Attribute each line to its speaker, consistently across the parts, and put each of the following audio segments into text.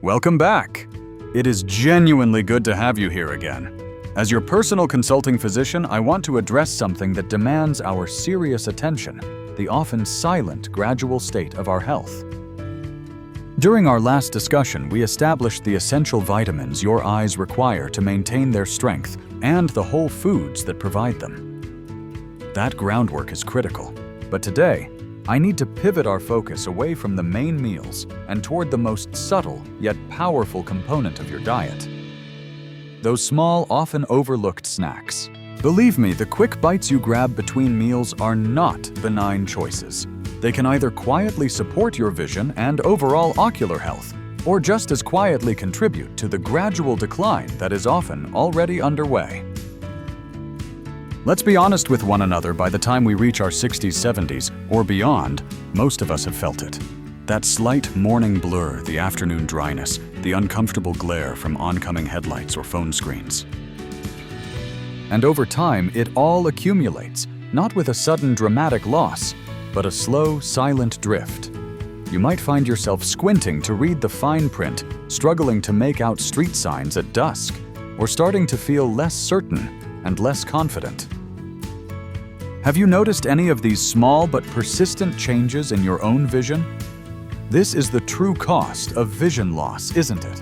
Speaker 1: Welcome back. It is genuinely good to have you here again. As your personal consulting physician, I want to address something that demands our serious attention, the often silent, gradual state of our health. During our last discussion, we established the essential vitamins your eyes require to maintain their strength and the whole foods that provide them. That groundwork is critical, but today, I need to pivot our focus away from the main meals and toward the most subtle yet powerful component of your diet. Those small, often overlooked snacks. Believe me, the quick bites you grab between meals are not benign choices. They can either quietly support your vision and overall ocular health, or just as quietly contribute to the gradual decline that is often already underway. Let's be honest with one another, by the time we reach our 60s, 70s, or beyond, most of us have felt it. That slight morning blur, the afternoon dryness, the uncomfortable glare from oncoming headlights or phone screens. And over time, it all accumulates, not with a sudden dramatic loss, but a slow, silent drift. You might find yourself squinting to read the fine print, struggling to make out street signs at dusk, or starting to feel less certain and less confident. Have you noticed any of these small but persistent changes in your own vision? This is the true cost of vision loss, isn't it?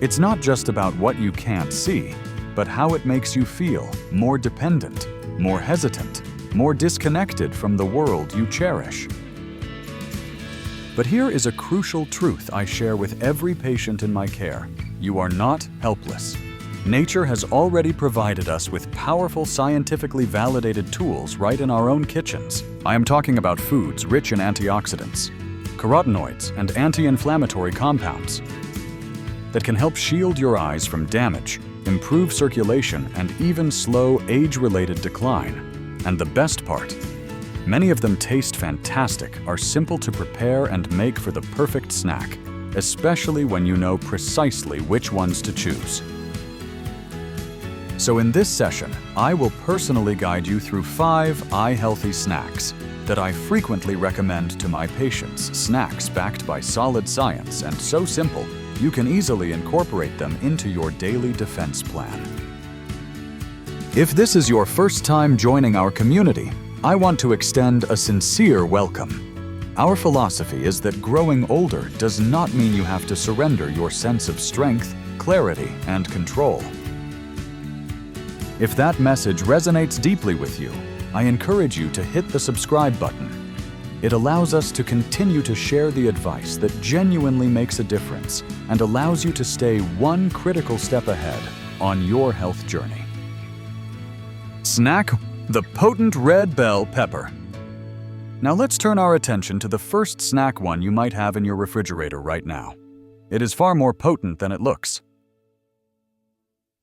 Speaker 1: It's not just about what you can't see, but how it makes you feel more dependent, more hesitant, more disconnected from the world you cherish. But here is a crucial truth I share with every patient in my care. You are not helpless. Nature has already provided us with powerful, scientifically validated tools right in our own kitchens. I am talking about foods rich in antioxidants, carotenoids, and anti-inflammatory compounds that can help shield your eyes from damage, improve circulation, and even slow age-related decline. And the best part, many of them taste fantastic, are simple to prepare, and make for the perfect snack, especially when you know precisely which ones to choose. So in this session, I will personally guide you through 5 eye-healthy snacks that I frequently recommend to my patients, snacks backed by solid science and so simple, you can easily incorporate them into your daily defense plan. If this is your first time joining our community, I want to extend a sincere welcome. Our philosophy is that growing older does not mean you have to surrender your sense of strength, clarity, and control. If that message resonates deeply with you, I encourage you to hit the subscribe button. It allows us to continue to share the advice that genuinely makes a difference and allows you to stay one critical step ahead on your health journey. Snack: the potent red bell pepper. Now let's turn our attention to the first snack one you might have in your refrigerator right now. It is far more potent than it looks.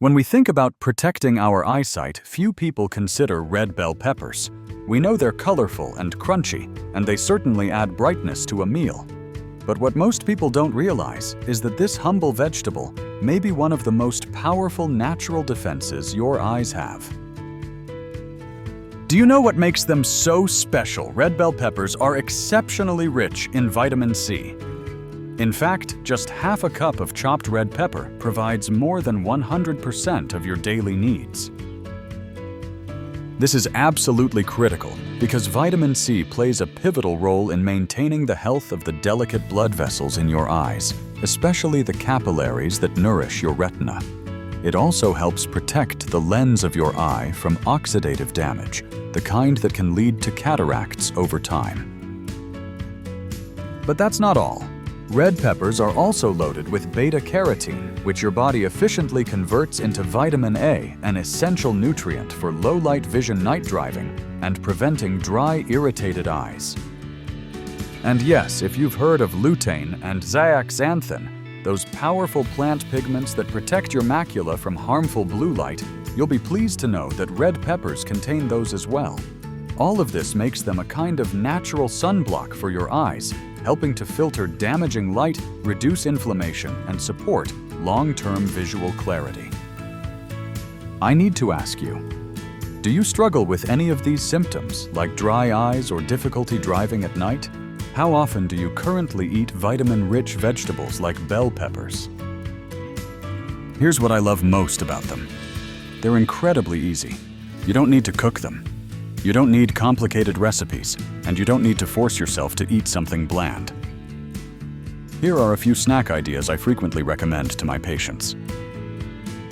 Speaker 1: When we think about protecting our eyesight, few people consider red bell peppers. We know they're colorful and crunchy, and they certainly add brightness to a meal. But what most people don't realize is that this humble vegetable may be one of the most powerful natural defenses your eyes have. Do you know what makes them so special? Red bell peppers are exceptionally rich in vitamin C. In fact, just half a cup of chopped red pepper provides more than 100% of your daily needs. This is absolutely critical because vitamin C plays a pivotal role in maintaining the health of the delicate blood vessels in your eyes, especially the capillaries that nourish your retina. It also helps protect the lens of your eye from oxidative damage, the kind that can lead to cataracts over time. But that's not all. Red peppers are also loaded with beta-carotene, which your body efficiently converts into vitamin A, an essential nutrient for low-light vision night driving and preventing dry, irritated eyes. And yes, if you've heard of lutein and zeaxanthin, those powerful plant pigments that protect your macula from harmful blue light, you'll be pleased to know that red peppers contain those as well. All of this makes them a kind of natural sunblock for your eyes, helping to filter damaging light, reduce inflammation, and support long-term visual clarity. I need to ask you, do you struggle with any of these symptoms, like dry eyes or difficulty driving at night? How often do you currently eat vitamin-rich vegetables like bell peppers? Here's what I love most about them. They're incredibly easy. You don't need to cook them. You don't need complicated recipes, and you don't need to force yourself to eat something bland. Here are a few snack ideas I frequently recommend to my patients.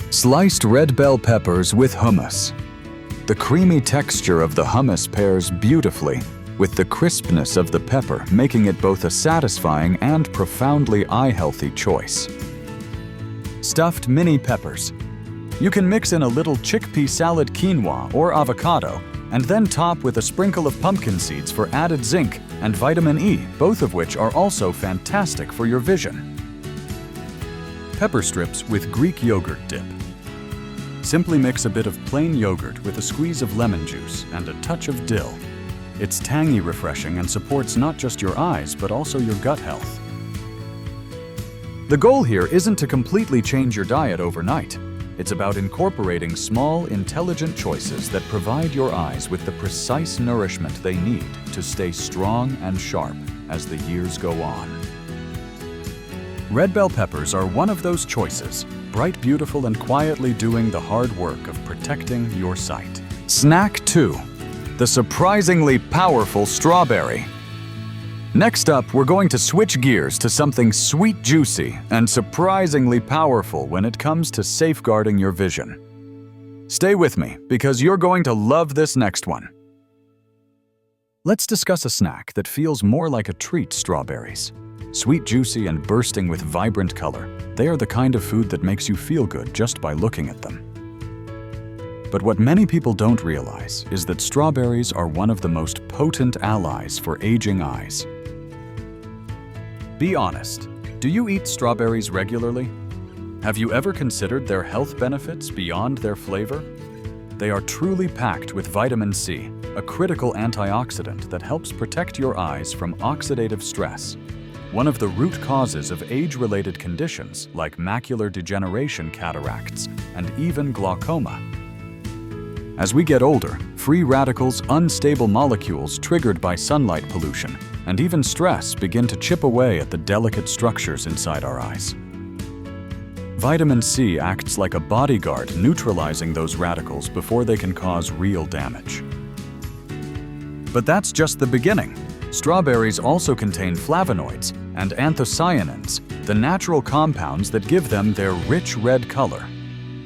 Speaker 1: Sliced red bell peppers with hummus. The creamy texture of the hummus pairs beautifully with the crispness of the pepper, making it both a satisfying and profoundly eye-healthy choice. Stuffed mini peppers. You can mix in a little chickpea salad quinoa or avocado, and then top with a sprinkle of pumpkin seeds for added zinc and vitamin E, both of which are also fantastic for your vision. Pepper strips with Greek yogurt dip. Simply mix a bit of plain yogurt with a squeeze of lemon juice and a touch of dill. It's tangy, refreshing, and supports not just your eyes, but also your gut health. The goal here isn't to completely change your diet overnight. It's about incorporating small, intelligent choices that provide your eyes with the precise nourishment they need to stay strong and sharp as the years go on. Red bell peppers are one of those choices, bright, beautiful, and quietly doing the hard work of protecting your sight. Snack 2. The surprisingly powerful strawberry. Next up, we're going to switch gears to something sweet, juicy, and surprisingly powerful when it comes to safeguarding your vision. Stay with me, because you're going to love this next one. Let's discuss a snack that feels more like a treat: strawberries. Sweet, juicy, and bursting with vibrant color, they are the kind of food that makes you feel good just by looking at them. But what many people don't realize is that strawberries are one of the most potent allies for aging eyes. Be honest, do you eat strawberries regularly? Have you ever considered their health benefits beyond their flavor? They are truly packed with vitamin C, a critical antioxidant that helps protect your eyes from oxidative stress, one of the root causes of age-related conditions like macular degeneration, cataracts, and even glaucoma. As we get older, free radicals, unstable molecules triggered by sunlight pollution, and even stress begin to chip away at the delicate structures inside our eyes. Vitamin C acts like a bodyguard, neutralizing those radicals before they can cause real damage. But that's just the beginning. Strawberries also contain flavonoids and anthocyanins, the natural compounds that give them their rich red color.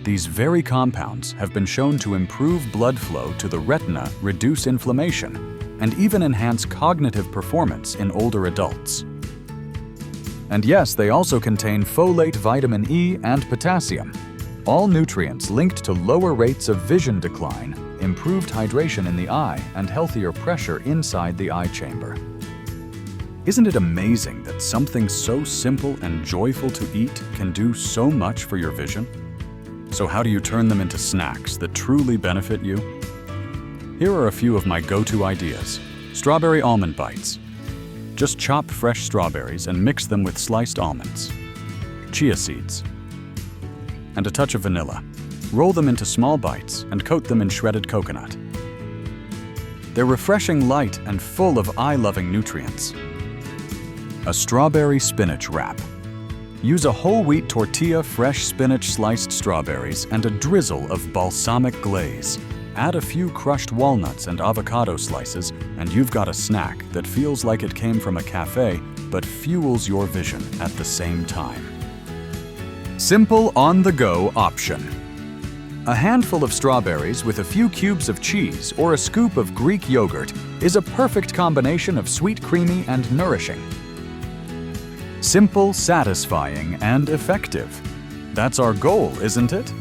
Speaker 1: These very compounds have been shown to improve blood flow to the retina, reduce inflammation, and even enhance cognitive performance in older adults. And yes, they also contain folate, vitamin E, and potassium, all nutrients linked to lower rates of vision decline, improved hydration in the eye, and healthier pressure inside the eye chamber. Isn't it amazing that something so simple and joyful to eat can do so much for your vision? So how do you turn them into snacks that truly benefit you? Here are a few of my go-to ideas. Strawberry almond bites. Just chop fresh strawberries and mix them with sliced almonds, chia seeds, and a touch of vanilla. Roll them into small bites and coat them in shredded coconut. They're refreshing, light, and full of eye-loving nutrients. A strawberry spinach wrap. Use a whole wheat tortilla, fresh spinach, sliced strawberries, and a drizzle of balsamic glaze. Add a few crushed walnuts and avocado slices, and you've got a snack that feels like it came from a cafe, but fuels your vision at the same time. Simple on-the-go option. A handful of strawberries with a few cubes of cheese or a scoop of Greek yogurt is a perfect combination of sweet, creamy, and nourishing. Simple, satisfying, and effective. That's our goal, isn't it?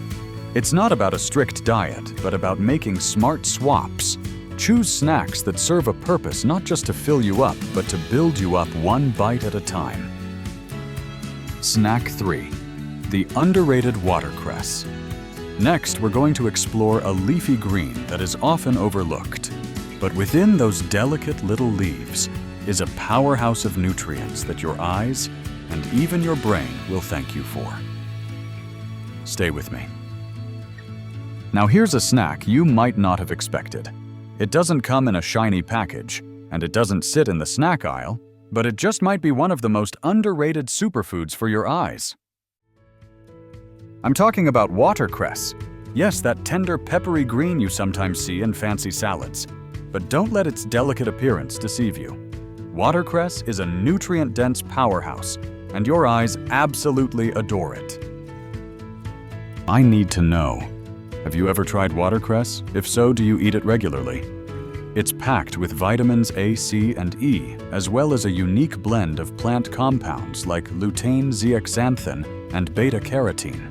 Speaker 1: It's not about a strict diet, but about making smart swaps. Choose snacks that serve a purpose, not just to fill you up, but to build you up one bite at a time. Snack 3. The underrated watercress. Next, we're going to explore a leafy green that is often overlooked. But within those delicate little leaves is a powerhouse of nutrients that your eyes and even your brain will thank you for. Stay with me. Now here's a snack you might not have expected. It doesn't come in a shiny package, and it doesn't sit in the snack aisle. But it just might be one of the most underrated superfoods for your eyes. I'm talking about watercress. Yes, that tender peppery green you sometimes see in fancy salads. But don't let its delicate appearance deceive you. Watercress is a nutrient-dense powerhouse, and your eyes absolutely adore it. I need to know. Have you ever tried watercress? If so, do you eat it regularly? It's packed with vitamins A, C, and E, as well as a unique blend of plant compounds like lutein, zeaxanthin, and beta-carotene.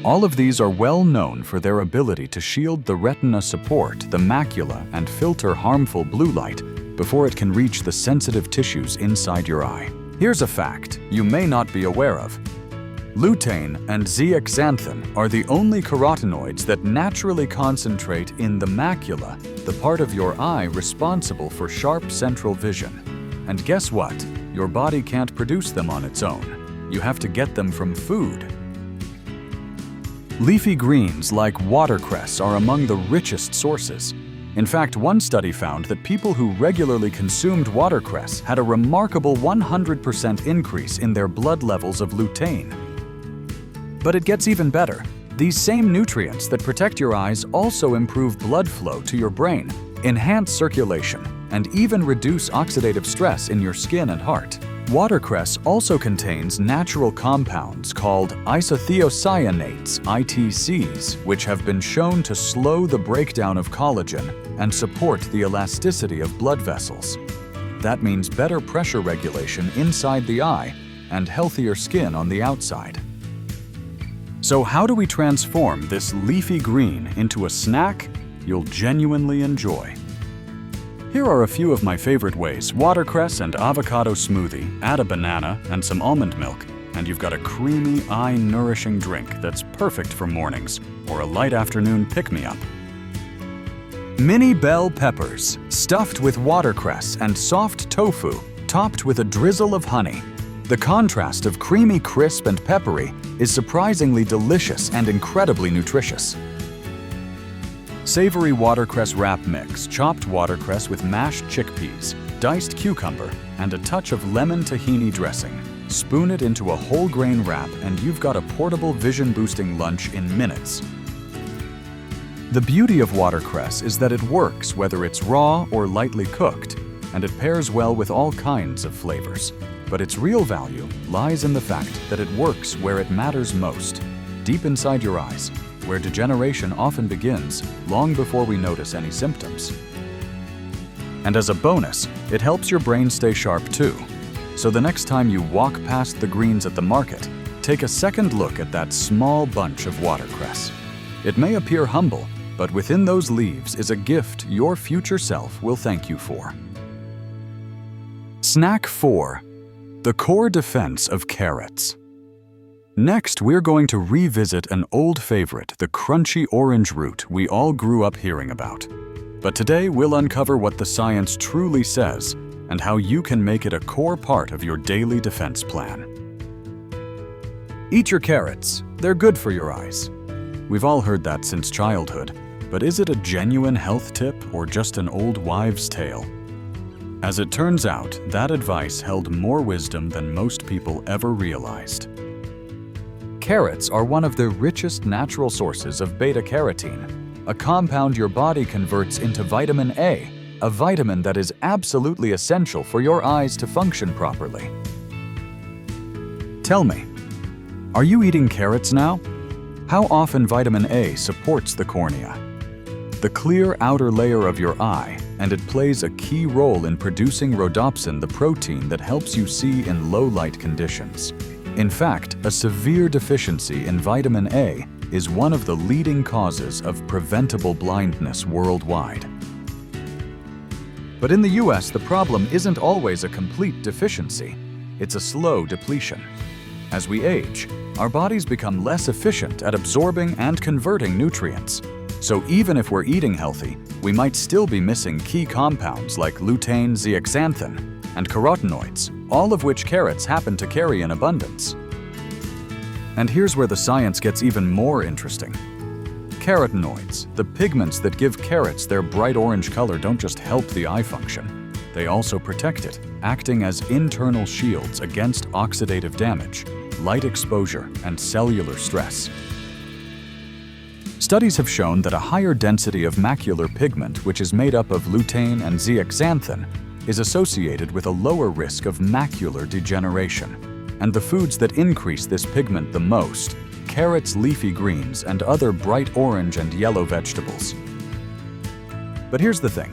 Speaker 1: All of these are well known for their ability to shield the retina, support the macula, and filter harmful blue light before it can reach the sensitive tissues inside your eye. Here's a fact you may not be aware of. Lutein and zeaxanthin are the only carotenoids that naturally concentrate in the macula, the part of your eye responsible for sharp central vision. And guess what? Your body can't produce them on its own. You have to get them from food. Leafy greens like watercress are among the richest sources. In fact, one study found that people who regularly consumed watercress had a remarkable 100% increase in their blood levels of lutein. But it gets even better. These same nutrients that protect your eyes also improve blood flow to your brain, enhance circulation, and even reduce oxidative stress in your skin and heart. Watercress also contains natural compounds called isothiocyanates, ITCs, which have been shown to slow the breakdown of collagen and support the elasticity of blood vessels. That means better pressure regulation inside the eye and healthier skin on the outside. So how do we transform this leafy green into a snack you'll genuinely enjoy? Here are a few of my favorite ways. Watercress and avocado smoothie. Add a banana and some almond milk, and you've got a creamy, eye-nourishing drink that's perfect for mornings or a light afternoon pick-me-up. Mini bell peppers, stuffed with watercress and soft tofu, topped with a drizzle of honey. The contrast of creamy, crisp, and peppery is surprisingly delicious and incredibly nutritious. Savory watercress wrap mix, chopped watercress with mashed chickpeas, diced cucumber, and a touch of lemon tahini dressing. Spoon it into a whole grain wrap and you've got a portable vision-boosting lunch in minutes. The beauty of watercress is that it works whether it's raw or lightly cooked, and it pairs well with all kinds of flavors. But its real value lies in the fact that it works where it matters most, deep inside your eyes, where degeneration often begins long before we notice any symptoms. And as a bonus, it helps your brain stay sharp too. So the next time you walk past the greens at the market, take a second look at that small bunch of watercress. It may appear humble, but within those leaves is a gift your future self will thank you for. Snack 4. The core defense of carrots. Next, we're going to revisit an old favorite, the crunchy orange root we all grew up hearing about. But today, we'll uncover what the science truly says and how you can make it a core part of your daily defense plan. Eat your carrots. They're good for your eyes. We've all heard that since childhood, but is it a genuine health tip or just an old wives' tale? As it turns out, that advice held more wisdom than most people ever realized. Carrots are one of the richest natural sources of beta-carotene, a compound your body converts into vitamin A, a vitamin that is absolutely essential for your eyes to function properly. Tell me, are you eating carrots now? How often vitamin A supports the cornea, the clear outer layer of your eye, and it plays a key role in producing rhodopsin, the protein that helps you see in low-light conditions. In fact, a severe deficiency in vitamin A is one of the leading causes of preventable blindness worldwide. But in the US, the problem isn't always a complete deficiency. It's a slow depletion. As we age, our bodies become less efficient at absorbing and converting nutrients. So even if we're eating healthy, we might still be missing key compounds like lutein, zeaxanthin, and carotenoids, all of which carrots happen to carry in abundance. And here's where the science gets even more interesting. Carotenoids, the pigments that give carrots their bright orange color, don't just help the eye function. They also protect it, acting as internal shields against oxidative damage, light exposure, and cellular stress. Studies have shown that a higher density of macular pigment, which is made up of lutein and zeaxanthin, is associated with a lower risk of macular degeneration. And the foods that increase this pigment the most: carrots, leafy greens, and other bright orange and yellow vegetables. But here's the thing.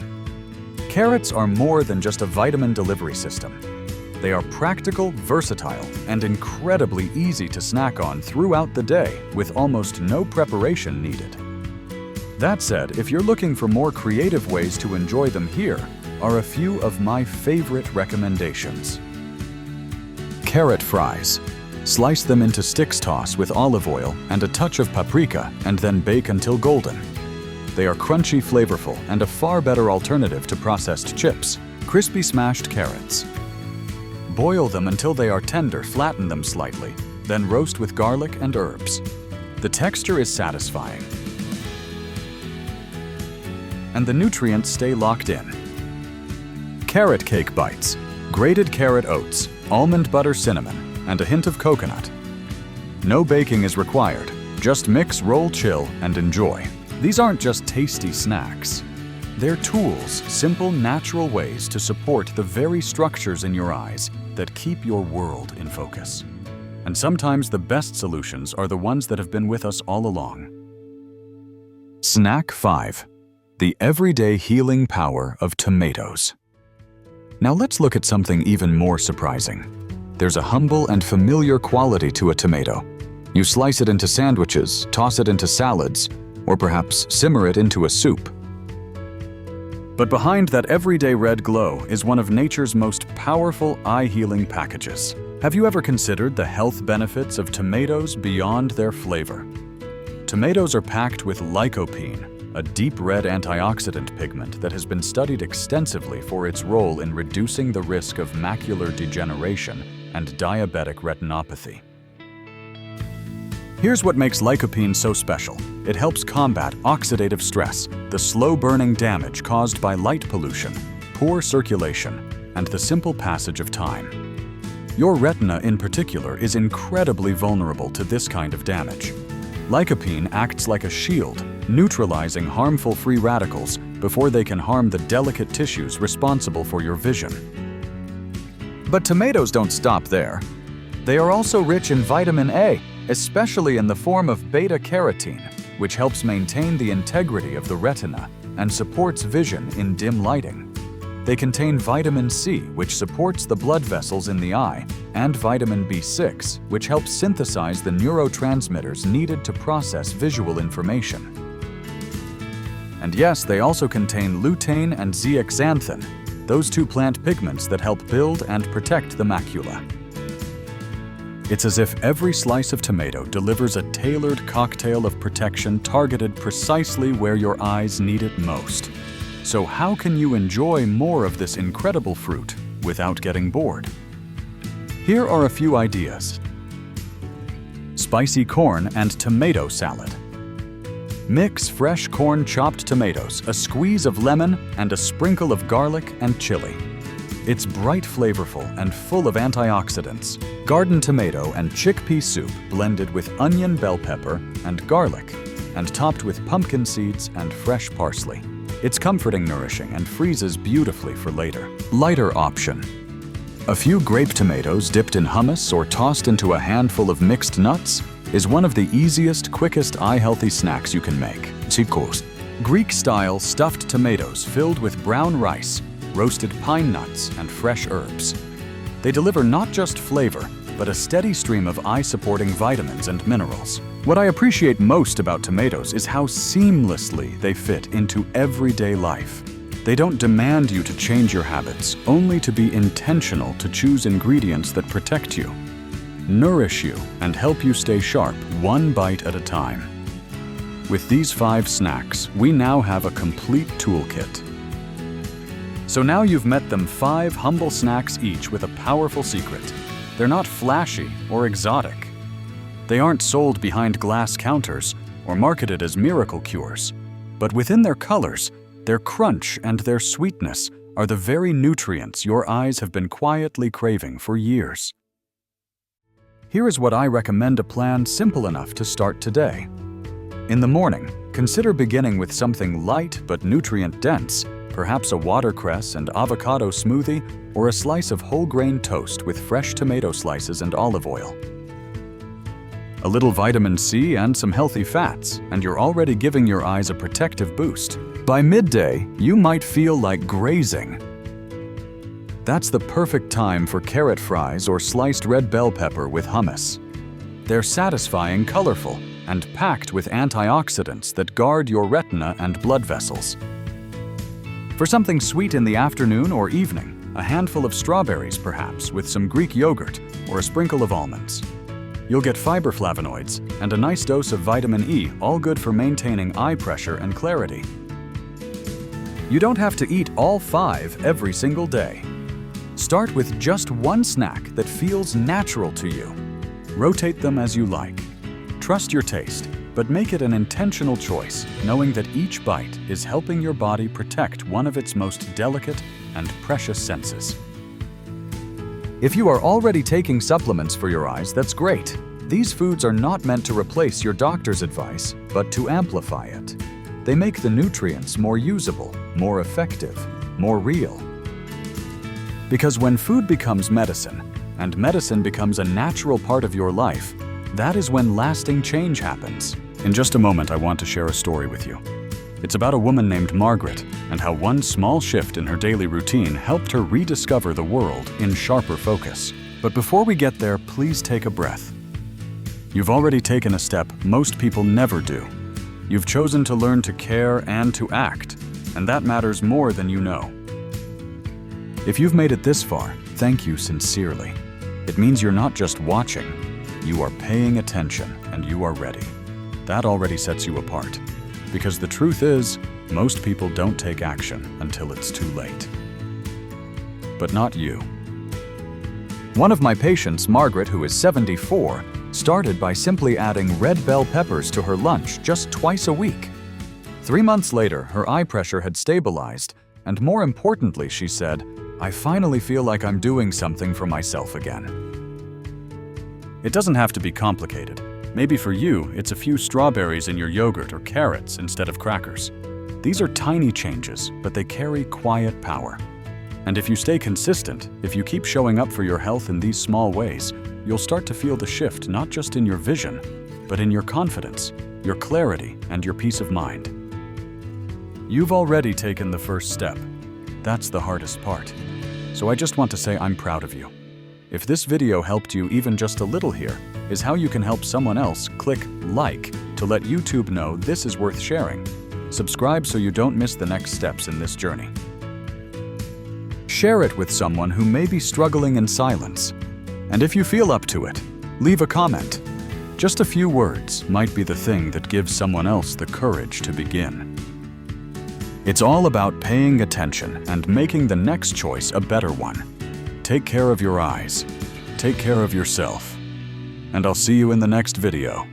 Speaker 1: Carrots are more than just a vitamin delivery system. They are practical, versatile, and incredibly easy to snack on throughout the day with almost no preparation needed. That said, if you're looking for more creative ways to enjoy them, here are a few of my favorite recommendations. Carrot fries. Slice them into sticks, toss with olive oil and a touch of paprika, and then bake until golden. They are crunchy, flavorful, and a far better alternative to processed chips. Crispy smashed carrots. Boil them until they are tender, flatten them slightly, then roast with garlic and herbs. The texture is satisfying, and the nutrients stay locked in. Carrot cake bites. Grated carrot oats, almond butter, cinnamon, and a hint of coconut. No baking is required. Just mix, roll, chill, and enjoy. These aren't just tasty snacks. They're tools, simple, natural ways to support the very structures in your eyes that keep your world in focus. And sometimes the best solutions are the ones that have been with us all along. Snack 5. The everyday healing power of tomatoes. Now let's look at something even more surprising. There's a humble and familiar quality to a tomato. You slice it into sandwiches, toss it into salads, or perhaps simmer it into a soup. But behind that everyday red glow is one of nature's most powerful eye-healing packages. Have you ever considered the health benefits of tomatoes beyond their flavor? Tomatoes are packed with lycopene, a deep red antioxidant pigment that has been studied extensively for its role in reducing the risk of macular degeneration and diabetic retinopathy. Here's what makes lycopene so special. It helps combat oxidative stress, the slow-burning damage caused by light pollution, poor circulation, and the simple passage of time. Your retina, in particular, is incredibly vulnerable to this kind of damage. Lycopene acts like a shield, neutralizing harmful free radicals before they can harm the delicate tissues responsible for your vision. But tomatoes don't stop there. They are also rich in vitamin A, especially in the form of beta-carotene, which helps maintain the integrity of the retina and supports vision in dim lighting. They contain vitamin C, which supports the blood vessels in the eye, and vitamin B6, which helps synthesize the neurotransmitters needed to process visual information. And yes, they also contain lutein and zeaxanthin, those two plant pigments that help build and protect the macula. It's as if every slice of tomato delivers a tailored cocktail of protection targeted precisely where your eyes need it most. So how can you enjoy more of this incredible fruit without getting bored? Here are a few ideas. Spicy corn and tomato salad. Mix fresh corn, chopped tomatoes, a squeeze of lemon, and a sprinkle of garlic and chili. It's bright, flavorful, and full of antioxidants. Garden tomato and chickpea soup blended with onion, bell pepper, and garlic, and topped with pumpkin seeds and fresh parsley. It's comforting, nourishing, and freezes beautifully for later. Lighter option. A few grape tomatoes dipped in hummus or tossed into a handful of mixed nuts is one of the easiest, quickest eye-healthy snacks you can make. Greek-style stuffed tomatoes filled with brown rice, roasted pine nuts, and fresh herbs. They deliver not just flavor, but a steady stream of eye-supporting vitamins and minerals. What I appreciate most about tomatoes is how seamlessly they fit into everyday life. They don't demand you to change your habits, only to be intentional to choose ingredients that protect you, nourish you, and help you stay sharp one bite at a time. With these 5 snacks, we now have a complete toolkit. So now you've met them 5 humble snacks each with a powerful secret. They're not flashy or exotic. They aren't sold behind glass counters or marketed as miracle cures. But within their colors, their crunch, and their sweetness are the very nutrients your eyes have been quietly craving for years. Here is what I recommend: a plan simple enough to start today. In the morning, consider beginning with something light but nutrient-dense, perhaps a watercress and avocado smoothie or a slice of whole grain toast with fresh tomato slices and olive oil. A little vitamin C and some healthy fats, and you're already giving your eyes a protective boost. By midday, you might feel like grazing. That's the perfect time for carrot fries or sliced red bell pepper with hummus. They're satisfying, colorful, and packed with antioxidants that guard your retina and blood vessels. For something sweet in the afternoon or evening, a handful of strawberries perhaps with some Greek yogurt or a sprinkle of almonds. You'll get fiber flavonoids and a nice dose of vitamin E, all good for maintaining eye pressure and clarity. You don't have to eat all 5 every single day. Start with just one snack that feels natural to you. Rotate them as you like. Trust your taste, but make it an intentional choice, knowing that each bite is helping your body protect one of its most delicate and precious senses. If you are already taking supplements for your eyes, that's great. These foods are not meant to replace your doctor's advice, but to amplify it. They make the nutrients more usable, more effective, more real. Because when food becomes medicine, and medicine becomes a natural part of your life, that is when lasting change happens. In just a moment, I want to share a story with you. It's about a woman named Margaret and how one small shift in her daily routine helped her rediscover the world in sharper focus. But before we get there, please take a breath. You've already taken a step most people never do. You've chosen to learn to care and to act, and that matters more than you know. If you've made it this far, thank you sincerely. It means you're not just watching, you are paying attention and you are ready. That already sets you apart. Because the truth is, most people don't take action until it's too late. But not you. One of my patients, Margaret, who is 74, started by simply adding red bell peppers to her lunch just twice a week. 3 months later, her eye pressure had stabilized, and more importantly, she said, "I finally feel like I'm doing something for myself again." It doesn't have to be complicated. Maybe for you, it's a few strawberries in your yogurt or carrots instead of crackers. These are tiny changes, but they carry quiet power. And if you stay consistent, if you keep showing up for your health in these small ways, you'll start to feel the shift not just in your vision, but in your confidence, your clarity, and your peace of mind. You've already taken the first step. That's the hardest part. So I just want to say I'm proud of you. If this video helped you even just a little, here is how you can help someone else. Click like to let YouTube know this is worth sharing. Subscribe so you don't miss the next steps in this journey. Share it with someone who may be struggling in silence. And if you feel up to it, leave a comment. Just a few words might be the thing that gives someone else the courage to begin. It's all about paying attention and making the next choice a better one. Take care of your eyes. Take care of yourself. And I'll see you in the next video.